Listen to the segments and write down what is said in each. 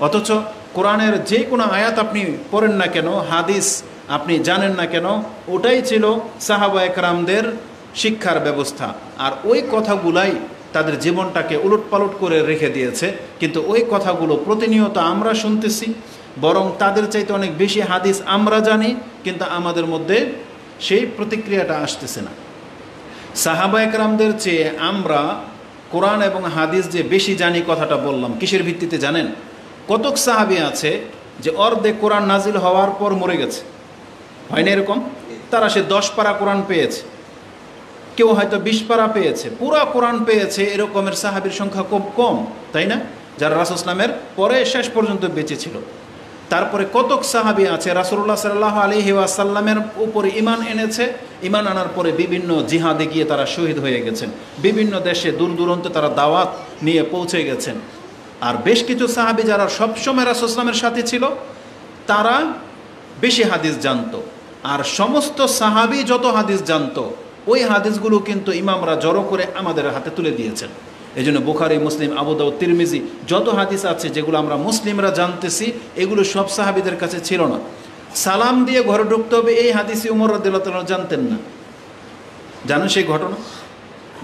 অথচ কোরআনের যে কোনো আয়াত আপনি পড়েন না কেন, হাদিস আপনি জানেন না কেন, ওটাই ছিল সাহাবা একরামদের শিক্ষার ব্যবস্থা। আর ওই কথাগুলাই তাদের জীবনটাকে উলটপালট করে রেখে দিয়েছে। কিন্তু ওই কথাগুলো প্রতিনিয়ত আমরা শুনতেছি, বরং তাদের চাইতে অনেক বেশি হাদিস আমরা জানি, কিন্তু আমাদের মধ্যে সেই প্রতিক্রিয়াটা আসতেছে না। সাহাবা একরামদের চেয়ে আমরা কোরআন এবং হাদিস যে বেশি জানি কথাটা বললাম কিসের ভিত্তিতে জানেন? কতক সাহাবী আছে যে অর্ধেক কোরআন নাজিল হওয়ার পর মরে গেছে, হয় না এরকম? তারা সে 10 পারা কোরআন পেয়েছে, কেউ হয়তো 20 পারা পেয়েছে, পুরা কোরআন পেয়েছে। এরকমের সাহাবীর সংখ্যা খুব কম, তাই না? যারা রাসূল ইসলামের পরে শেষ পর্যন্ত বেঁচে ছিল। তারপরে কতক সাহাবী আছে রাসূলুল্লাহ সাল্লাল্লাহু আলাইহি ওয়াসাল্লামের উপরে ঈমান এনেছে, ঈমান আনার পরে বিভিন্ন জিহাদে গিয়ে তারা শহীদ হয়ে গেছেন, বিভিন্ন দেশে দূর দূরান্তে তারা দাওয়াত নিয়ে পৌঁছে গেছেন। আর বেশ কিছু সাহাবী যারা সবসময় রাসূল ইসলামের সাথে ছিল, তারা বেশি হাদিস জানতো। আর সমস্ত সাহাবী যত হাদিস জানতো, ওই হাদিসগুলো কিন্তু ইমামরা জড়ো করে আমাদের হাতে তুলে দিয়েছেন। এই জন্য বুখারী, মুসলিম, আবু দাউদ, তিরমিজি যত হাদিস আছে যেগুলো আমরা মুসলিমরা জানতেছি, এগুলো সব সাহাবীদের কাছে ছিল না। সালাম দিয়ে ঘরে ঢুকতে হবে, এই হাদিসই উমর রাদিয়াল্লাহু তাআলা জানতেন না। জানেন সেই ঘটনা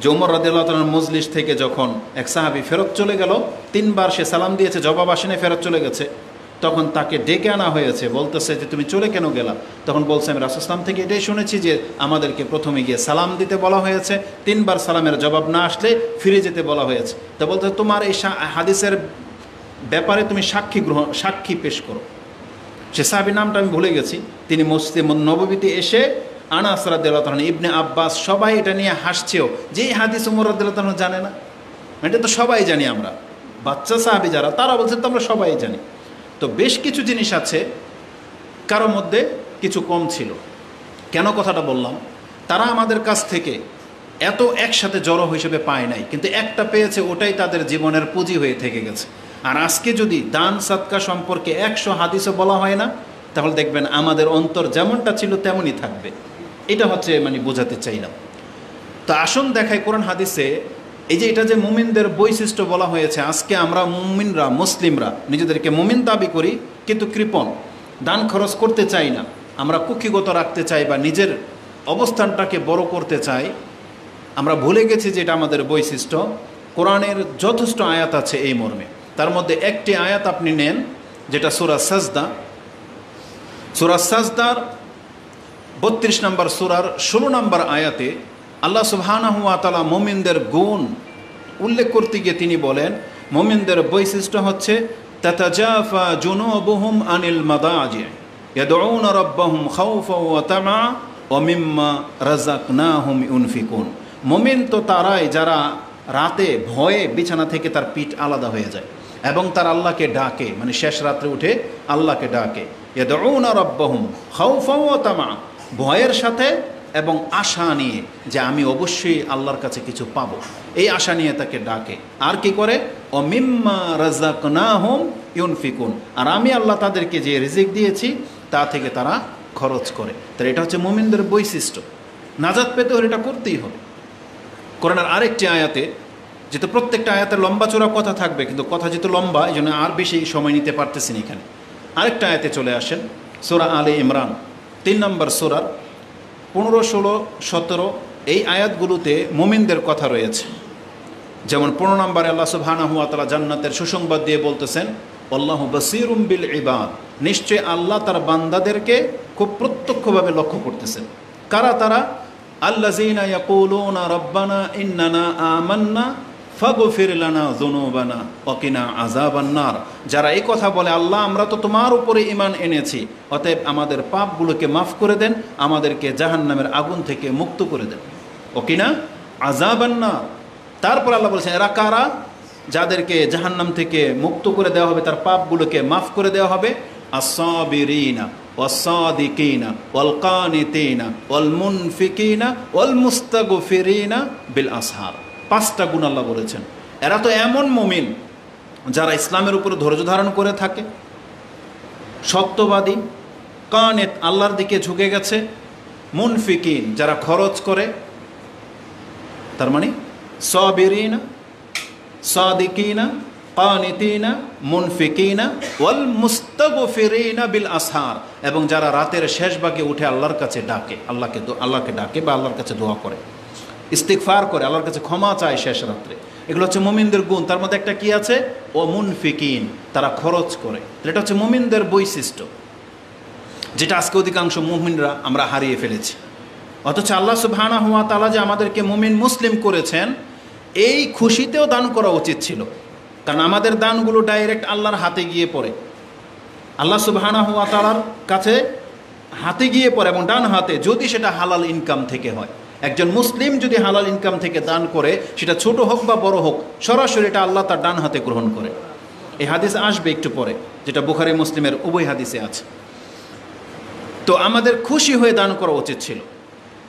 যে উমর রাদিয়াল্লাহু তাআলার মজলিস থেকে যখন এক সাহাবী ফেরত চলে গেল, 3 বার সে সালাম দিয়েছে, জবাব আসেনি, ফেরত চলে গেছে। তখন তাকে ডেকে আনা হয়েছে, বলতেছে যে তুমি চলে কেন গেলা? তখন বলছে আমি রাসূল ইসলাম থেকে এটাই শুনেছি যে আমাদেরকে প্রথমে গিয়ে সালাম দিতে বলা হয়েছে, 3 বার সালামের জবাব না আসলে ফিরে যেতে বলা হয়েছে। তা বলতে তোমার এই হাদিসের ব্যাপারে তুমি সাক্ষী পেশ করো। সে সাহাবীর নামটা আমি ভুলে গেছি। তিনি মসজিদে নববীতে এসে আনাস রাদিয়াল্লাহু তাআলা, ইবনে আব্বাস সবাই এটা নিয়ে হাসছেও যে এই হাদিস উমর রাদিয়াল্লাহু তাআলা জানে না। এটা তো সবাই জানি আমরা, বাচ্চা সাহাবী যারা তারা বলছে তো আমরা সবাই জানি। তো বেশ কিছু জিনিস আছে কারো মধ্যে কিছু কম ছিল। কেন কথাটা বললাম? তারা আমাদের কাছ থেকে এত একসাথে জড়ো হিসেবে পায় নাই, কিন্তু একটা পেয়েছে, ওটাই তাদের জীবনের পুঁজি হয়ে থেকে গেছে। আর আজকে যদি দান সাদকা সম্পর্কে 100 হাদিসও বলা হয় না, তাহলে দেখবেন আমাদের অন্তর যেমনটা ছিল তেমনই থাকবে। এটা হচ্ছে বোঝাতে চাইলাম। তো আসুন দেখাই কোরআন হাদিসে এই যে এটা যে মুমিনদের বৈশিষ্ট্য বলা হয়েছে। আজকে আমরা মুমিনরা, মুসলিমরা নিজেদেরকে মুমিন দাবি করি, কিন্তু কৃপণ, দান খরচ করতে চাই না, আমরা কুক্ষিগত রাখতে চাই বা নিজের অবস্থানটাকে বড় করতে চাই। আমরা ভুলে গেছি যে এটা আমাদের বৈশিষ্ট্য। কোরআনের যথেষ্ট আয়াত আছে এই মর্মে। তার মধ্যে একটি আয়াত আপনি নেন, যেটা সূরা সাজদা। সূরা সাজদার 32 নম্বর সূরার 16 নম্বর আয়াতে আল্লাহ সুবহানাহু ওয়া তাআলা মুমিনদের গুণ উল্লেখ করতে গিয়ে তিনি বলেন, মুমিনদের বৈশিষ্ট্য হচ্ছে তাতাজাফা জুনুবুহুম আনিল মাদাজি ইয়াদউনা রাব্বাহুম খাউফা ওয়া তামা ওয়া মিম্মা রাযাকনাহুম ইউনফিকুন। মুমিন তো তারাই যারা রাতে ভয়ে বিছানা থেকে তার পিঠ আলাদা হয়ে যায় এবং তার আল্লাহকে ডাকে, শেষ রাত্রে উঠে আল্লাহকে ডাকে। ইয়াদউনা রাব্বাহুম খাউফা ওয়া তামা, ভয়ের সাথে এবং আশা নিয়ে যে আমি অবশ্যই আল্লাহর কাছে কিছু পাবো, এই আশা নিয়ে তাকে ডাকে। আর কি করে? ও মিম্মা রাযাকনাহুম ইউনফিকুন, আর আমি আল্লাহ তাদেরকে যে রিজিক দিয়েছি তা থেকে তারা খরচ করে। তাহলে এটা হচ্ছে মুমিনদের বৈশিষ্ট্য। নাজাত পেতে হলে এটা করতেই হবে। কোরআনের আরেকটি আয়াতে, যেহেতু প্রত্যেকটা আয়াতের লম্বা চোরা কথা থাকবে, কিন্তু কথা যেহেতু লম্বা এই জন্য আর বেশি সময় নিতে পারতেছি না। এখানে আরেকটা আয়াতে চলে আসেন, সূরা আলে ইমরান 3 নম্বর সূরার 15, 16, 17 এই আয়াতগুলোতে মুমিনদের কথা রয়েছে। যেমন 15 নম্বরে আল্লাহ সুবহানাহু ওয়া তাআলা জান্নাতের সুসংবাদ দিয়ে বলতেছেন, আল্লাহু বাসীরুম বিল ইবাদ, নিশ্চয় আল্লাহ তার বান্দাদেরকে খুব প্রত্যক্ষভাবে লক্ষ্য করতেছেন। কারা তারা? আল্লাযীনা ইয়াকুলুনা রাব্বানা ইন্নানা আমান্না ফাগফির লানা যুনুবানা ওয়া কিনা আযাবান নার, যারা এই কথা বলে আল্লাহ আমরা তো তোমার উপরে ঈমান এনেছি, অতএব আমাদের পাপগুলোকে মাফ করে দেন, আমাদেরকে জাহান্নামের আগুন থেকে মুক্ত করে দেন, ওয়া কিনা আযাবান নার। তারপর আল্লাহ বলেছেন এরা কারা? যাদেরকে জাহান্নাম থেকে মুক্ত করে দেওয়া হবে, তার পাপগুলোকে মাফ করে দেওয়া হবে। আস-সাবিরিনা ওয়াস-সাদিকিনা ওয়াল-কানিতিনা ওয়াল-মুনফিকিনা ওয়াল-মুস্তাগফিরিনা বিল আসহার। 5টা গুণ আল্লাহ বলেছেন। এরা তো এমন মুমিন যারা ইসলামের উপরে ধৈর্য ধারণ করে থাকে, সত্যবাদী, কানেত আল্লাহর দিকে ঝুঁকে গেছে, মুনফিকিন যারা খরচ করে, তার সাবিরিনা, সাদিকিনা, কানিতিনা মুনফিকিনা ওয়াল মুস্তাগফিরিনা বিল আসহার, এবং যারা রাতের শেষ ভাগে উঠে আল্লাহর কাছে ডাকে, আল্লাহকে ডাকে বা আল্লাহর কাছে দোয়া করে, ইস্তিগফার করে, আল্লাহর কাছে ক্ষমা চায় শেষ রাত্রে। এগুলো হচ্ছে মুমিনদের গুণ। তার মধ্যে একটা কি আছে? ও মুনফিকিন, তারা খরচ করে। এটা হচ্ছে মুমিনদের বৈশিষ্ট্য, যেটা আজকে অধিকাংশ মুমিনরা আমরা হারিয়ে ফেলেছি। অথচ আল্লাহ সুবহানাহু ওয়া তাআলা যে আমাদেরকে মুমিন মুসলিম করেছেন, এই খুশিতেও দান করা উচিত ছিল। কারণ আমাদের দানগুলো ডাইরেক্ট আল্লাহর হাতে গিয়ে পড়ে, আল্লাহ সুবহানাহু ওয়া তাআলার কাছে হাতে গিয়ে পড়ে, এবং ডান হাতে, যদি সেটা হালাল ইনকাম থেকে হয়। একজন মুসলিম যদি হালাল ইনকাম থেকে দান করে, সেটা ছোট হোক বা বড় হোক, সরাসরি এটা আল্লাহ তার ডান হাতে গ্রহণ করে। এই হাদিস আসবে একটু পরে, যেটা বুখারী মুসলিমের উভয় হাদিসে আছে। তো আমাদের খুশি হয়ে দান করা উচিত ছিল।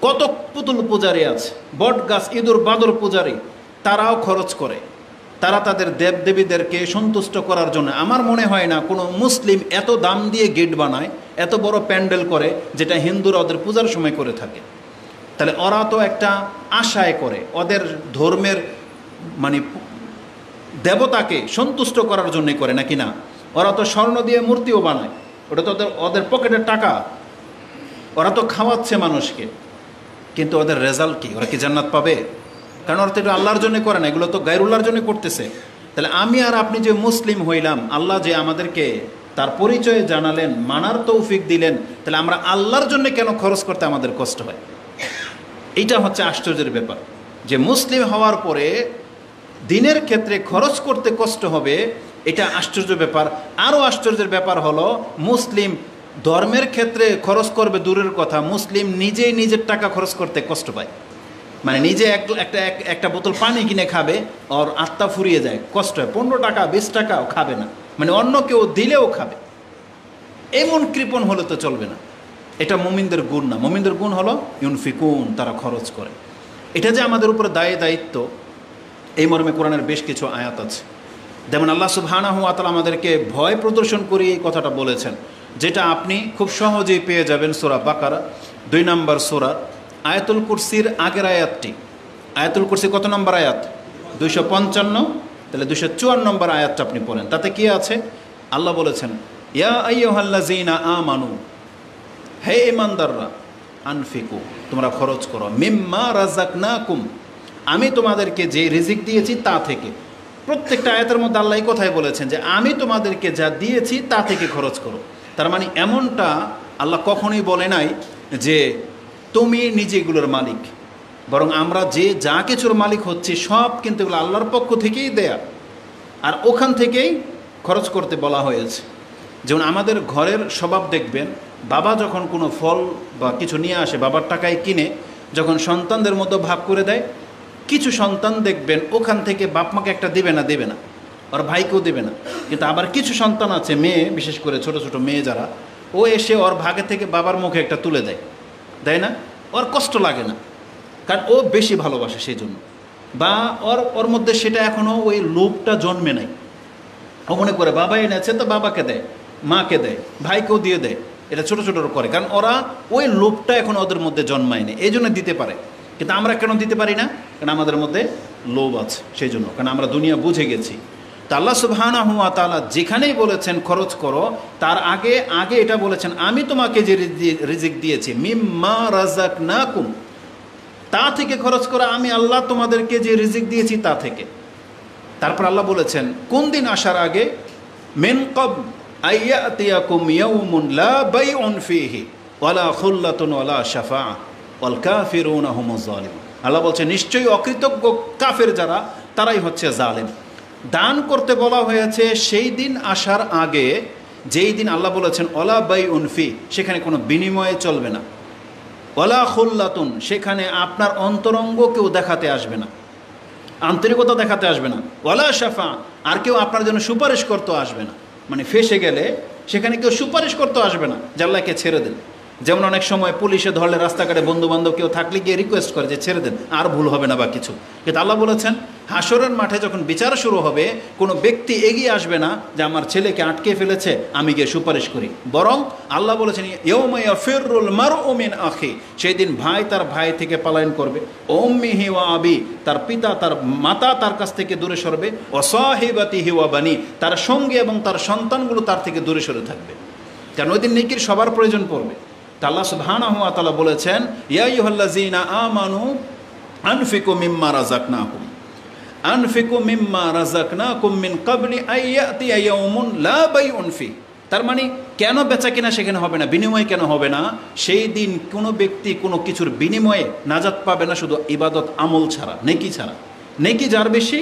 কত পুতুল পূজারী আছে, বট গাছ, ইঁদুর বাদর পূজারী, তারাও খরচ করে। তারা তাদের দেবদেবীদেরকে সন্তুষ্ট করার জন্য, আমার মনে হয় না কোনো মুসলিম এত দাম দিয়ে গেট বানায়, এত বড় প্যান্ডেল করে, যেটা হিন্দুরা ওদের পূজার সময় করে থাকে। তাহলে ওরা তো একটা আশায় করে, ওদের ধর্মের মানে দেবতাকে সন্তুষ্ট করার জন্যই করে, নাকি না? ওরা তো স্বর্ণ দিয়ে মূর্তিও বানায়, ওটা তো ওদের পকেটের টাকা, ওরা তো খাওয়াচ্ছে মানুষকে। কিন্তু ওদের রেজাল্ট কি? ওরা কি জান্নাত পাবে? কারণ ওরা তো এটা আল্লাহর জন্য করে না, এগুলো তো গায়রুল্লাহর জন্য করতেছে। তাহলে আমি আর আপনি যে মুসলিম হইলাম, আল্লাহ যে আমাদেরকে তার পরিচয় জানালেন, মানার তৌফিক দিলেন, তাহলে আমরা আল্লাহর জন্য কেন খরচ করতে আমাদের কষ্ট হয়? এইটা হচ্ছে আশ্চর্যের ব্যাপার, যে মুসলিম হওয়ার পরে দিনের ক্ষেত্রে খরচ করতে কষ্ট হবে, এটা আশ্চর্য ব্যাপার। আরও আশ্চর্যের ব্যাপার হলো, মুসলিম ধর্মের ক্ষেত্রে খরচ করবে দূরের কথা, মুসলিম নিজেই নিজের টাকা খরচ করতে কষ্ট পায়। মানে নিজে একটা বোতল পানি কিনে খাবে, ওর আত্মা ফুরিয়ে যায়, কষ্ট হয়। 15 টাকা 20 টাকাও খাবে না, মানে অন্য কেউ দিলেও খাবে। এমন কৃপণ হলে তো চলবে না। এটা মুমিনদের গুণ না। মুমিনদের গুণ হলো ইউনফিকুন, তারা খরচ করে। এটা যে আমাদের উপরে দায়িত্ব, এই মর্মে কোরআনের বেশ কিছু আয়াত আছে। যেমন আল্লাহ সুবহানাহু ওয়া তাআলা আমাদেরকে ভয় প্রদর্শন করে এই কথাটা বলেছেন, যেটা আপনি খুব সহজেই পেয়ে যাবেন সূরা বাকারা 2 নম্বর সূরা, আয়াতুল কুরসির আগের আয়াতটি। আয়াতুল কুরসি কত নম্বর আয়াত? 255। তাহলে 254 নম্বর আয়াতটা আপনি পড়েন, তাতে কি আছে? আল্লাহ বলেছেন, ইয়া আইয়ুহাল্লাযীনা আমানু, হে ঈমানদাররা, আনফিকু, তোমরা খরচ করো, মিম্মা রাযাকনাকুম, আমি তোমাদেরকে যে রিজিক দিয়েছি তা থেকে। প্রত্যেকটা আয়াতের মধ্যে আল্লাহ এই কথাই বলেছেন যে আমি তোমাদেরকে যা দিয়েছি তা থেকে খরচ করো। তার মানে এমনটা আল্লাহ কখনোই বলে নাই যে তুমি নিজে এগুলোর মালিক, বরং আমরা যে যা কিছুর মালিক হচ্ছি সব কিন্তু এগুলো আল্লাহর পক্ষ থেকেই দেয়া, আর ওখান থেকেই খরচ করতে বলা হয়েছে। যেমন আমাদের ঘরের স্বভাব দেখবেন, বাবা যখন কোনো ফল বা কিছু নিয়ে আসে, বাবার টাকায় কিনে যখন সন্তানদের মধ্যে ভাগ করে দেয়, কিছু সন্তান দেখবেন ওখান থেকে বাপ মাকে একটা দেবে না, ওর ভাইকেও দেবে না। কিন্তু আবার কিছু সন্তান আছে, মেয়ে, বিশেষ করে ছোট ছোট মেয়ে যারা, ও এসে ওর ভাগে থেকে বাবার মুখে একটা তুলে দেয় না? ওর কষ্ট লাগে না, কারণ ও বেশি ভালোবাসে সেই জন্য, বা ওর মধ্যে সেটা এখনও ওই লোভটা জন্মে নাই। ও মনে করে বাবা এনেছে তো বাবাকে দেয়, মাকে দেয়, ভাইকেও দিয়ে দেয়। এটা ছোটো ছোটো করে, কারণ ওরা ওই লোভটা এখন ওদের মধ্যে জন্মায়নি, এই জন্য দিতে পারে। কিন্তু আমরা কেন দিতে পারি না? কারণ আমাদের মধ্যে লোভ আছে, সেই জন্য, কারণ আমরা দুনিয়া বুঝে গেছি। তা আল্লাহ সুবহানাহু ওয়া তাআলা যেখানেই বলেছেন খরচ করো, তার আগে এটা বলেছেন আমি তোমাকে যে রিজিক দিয়েছি, মিম্মা রাযাকনাকুম, তা থেকে খরচ করো, আমি আল্লাহ তোমাদেরকে যে রিজিক দিয়েছি তা থেকে। তারপর আল্লাহ বলেছেন কোন দিন আসার আগে, মিন ক্বাবল আইয়াতিয়াকুম ইয়াউমুন লা বাইউন ফীহি ওয়ালা খুল্লাতুন ওয়ালা শাফাআ ওয়াল কাফিরুনা হুমুজ জালিমুন। আল্লাহ বলছেন নিশ্চয়ই অকৃতজ্ঞ কাফের যারা, তারাই হচ্ছে জালেম। দান করতে বলা হয়েছে সেই দিন আসার আগে, যেই দিন আল্লাহ বলেছেন ওয়ালা বাইউন ফী, সেখানে কোনো বিনিময়ে চলবে না। ওয়ালা খুল্লাতুন, সেখানে আপনার অন্তরঙ্গ কেউ দেখাতে আসবে না, আন্তরিকতা দেখাতে আসবে না। ওয়ালা শাফা, আর কেউ আপনার জন্য সুপারিশ করতে আসবে না। মানে ফেসে গেলে সেখানে কেউ সুপারিশ করতে আসবে না যে আল্লাহকে ছেড়ে দেন। যেমন অনেক সময় পুলিশে ধরলে রাস্তাঘাটে বন্ধু বান্ধব কেউ থাকলে গিয়ে রিকোয়েস্ট করে যে ছেড়ে দেন, আর ভুল হবে না বা কিছু। কিন্তু আল্লাহ বলেছেন হাসরের মাঠে যখন বিচার শুরু হবে কোনো ব্যক্তি এগিয়ে আসবে না যে আমার ছেলেকে আটকে ফেলেছে আমি গিয়ে সুপারিশ করি, বরং আল্লাহ বলেছেন ইয়াউমা ইয়াফিরুল মারউ মিন আখি, সেই দিন ভাই তার ভাই থেকে পলায়ন করবে, উম্মিহি ওয়া আবি, তার পিতা তার মাতা তার কাছ থেকে দূরে সরবে, ওয়া সাহিবাতিহি ওয়া বানি, তার সঙ্গী এবং তার সন্তানগুলো তার থেকে দূরে সরে থাকবে। কারণ ওই দিন নেকির সবার প্রয়োজন পড়বে। তা আল্লাহ সুবহানাহু ওয়া তাআলা বলেছেন ইয়া আইয়ুহাল্লাযীনা আমানু আনফিকু মিম্মা রাযাকনাকুম আনফিকু মিম্মা রাযাকনাকুম মিন ক্বাবলি আইয়াতিয়া ইয়াউমুন লা বাইউন ফি। তার মানে কেন বেচা কিনা সেখানে হবে না, বিনিময় কেন হবে না? সেই দিন কোনো ব্যক্তি কোনো কিছুর বিনিময়ে নাজাত পাবে না, শুধু ইবাদত আমল ছাড়া, নেকি ছাড়া। নেকি যার বেশি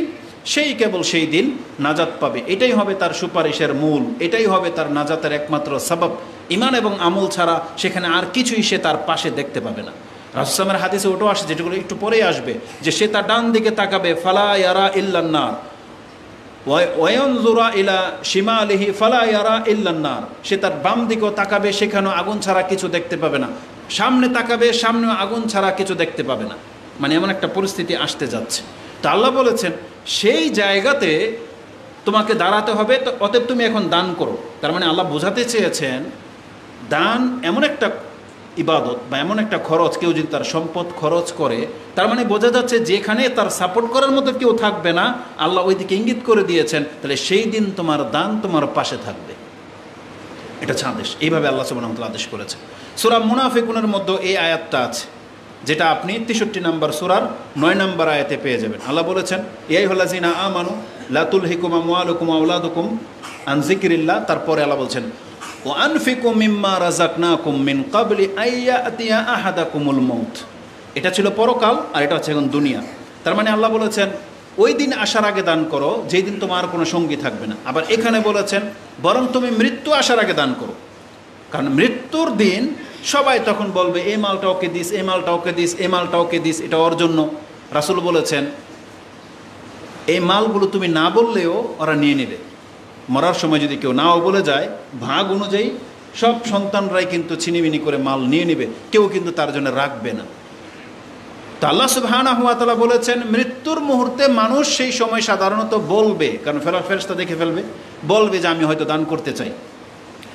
সেই কেবল সেই দিন নাজাত পাবে, এটাই হবে তার সুপারিশের মূল, এটাই হবে তার নাজাতের একমাত্র সাবাব। ইমান এবং আমল ছাড়া সেখানে আর কিছুই সে তার পাশে দেখতে পাবে না। রাসূলের হাদিসে ওটাও আসে, যেগুলো একটু পরেই আসবে, যে সে তার ডান দিকে তাকাবে ফালা ইয়ারা ইল্লান নার ওয়ায়ানজুরা ইলা শিমালিহি ফালা ইয়ারা ইল্লান নার, সে তার বাম দিকেও তাকাবে সেখানেও আগুন ছাড়া কিছু দেখতে পাবে না, সামনে তাকাবে সামনেও আগুন ছাড়া কিছু দেখতে পাবে না। মানে এমন একটা পরিস্থিতি আসতে যাচ্ছে। তো আল্লাহ বলেছেন সেই জায়গাতে তোমাকে দাঁড়াতে হবে, তো অতএব তুমি এখন দান করো। তার মানে আল্লাহ বোঝাতে চেয়েছেন দান এমন একটা ইবাদত বা এমন একটা খরচ, কেউ যদি তার সম্পদ খরচ করে, তার মানে বোঝা যাচ্ছে যেখানে তার সাপোর্ট করার মতো কেউ থাকবে না, আল্লাহ ওই দিকে ইঙ্গিত করে দিয়েছেন, তাহলে সেই দিন তোমার দান তোমার পাশে থাকবে। এটা হচ্ছে আদেশ, এইভাবে আল্লাহ সুবহানাহু ওয়া তাআলা আদেশ করেছে। সূরা মুনাফিকুনের মধ্যে এই আয়াতটা আছে, যেটা আপনি 63 নম্বর সূরার 9 নম্বর আয়াতে পেয়ে যাবেন। আল্লাহ বলেছেন ইয়া আইয়ুহাল্লাযীনা আমানু লা তুলহিকুম আমওয়ালুকুম ওয়া আওলাদুকুম আন যিকরিল্লাহ। তারপরে আল্লাহ বলছেন ওয়া আনফিকু মিম্মা রাযাকনাকুম মিন ক্বাবলি আইয়াতিয়া আহাদাকুমুল মাউত। এটা ছিল পরকাল আর এটা হচ্ছে এখন দুনিয়া। তার মানে আল্লাহ বলেছেন ওই দিন আসার আগে দান করো যেই দিন তোমার কোনো সঙ্গী থাকবে না। আবার এখানে বলেছেন বরং তুমি মৃত্যু আসার আগে দান করো, কারণ মৃত্যুর দিন সবাই তখন বলবে এই মালটা ওকে দিস, এই মালটা ওকে দিস, এই মালটা ওকে দিস, এটা ওর জন্য। রাসূল বলেছেন এই মালগুলো তুমি না বললেও ওরা নিয়ে নেবে। মরার সময় যদি কেউ নাও বলে যায়, ভাগ অনুযায়ী সব সন্তানরাই কিন্তু ছিনিমিনি করে মাল নিয়ে নেবে, কেউ কিন্তু তার জন্য রাখবে না। তো আল্লাহ সুবহানাহু ওয়া তাআলা বলেছেন মৃত্যুর মুহূর্তে মানুষ সেই সময় সাধারণত বলবে, কারণ ফেরেশতা দেখে ফেলবে, বলবে যে আমি হয়তো দান করতে চাই।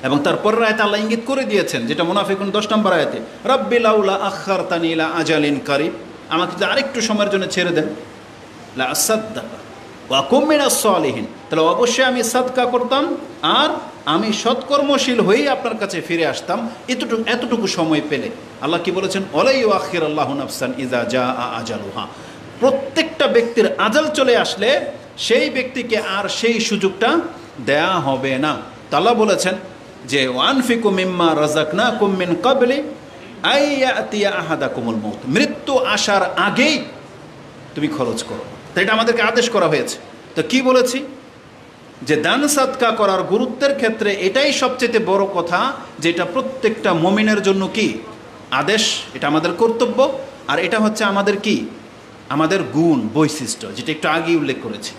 এবং তারপরের আয়াতে আল্লাহ ইঙ্গিত করে দিয়েছেন, যেটা মুনাফিকুন 10 নম্বর আয়াতে, রাব্বি লাউলা আখারতানি ইলা আজালিন কারিব, আমাকে যদি আরেকটু সময়ের জন্য ছেড়ে দেন, লা আসাদদাকা ওয়া কুম মিনাস সালিহিন, তাহলে অবশ্যই আমি সাদকা করতাম আর আমি সৎকর্মশীল হয়েই আপনার কাছে ফিরে আসতাম, এতটুকু সময় পেলে। আল্লাহ কি বলেছেন ওয়ালা ইউআখিরুল্লাহু নাফসান ইযা জাআ আজালুহা, প্রত্যেকটা ব্যক্তির আজাল চলে আসলে সেই ব্যক্তিকে আর সেই সুযোগটা দেয়া হবে না। তো আল্লাহ বলেছেন যে ওয়ানফিকু মিম্মা রাযাকনাকুম মিন ক্বাবলি আইয়াতিয়া আহাদাকুমুল মাউত, মৃত্যু আসার আগেই তুমি খরচ করো। তো এটা আমাদেরকে আদেশ করা হয়েছে। তো কি বলেছি যে দান সাদকা করার গুরুত্বের ক্ষেত্রে এটাই সবচেয়ে বড় কথা, যেটা প্রত্যেকটা মুমিনের জন্য কি আদেশ, এটা আমাদের কর্তব্য, আর এটা হচ্ছে আমাদের কি আমাদের গুণ বৈশিষ্ট্য, যেটা একটু আগেই উল্লেখ করেছি।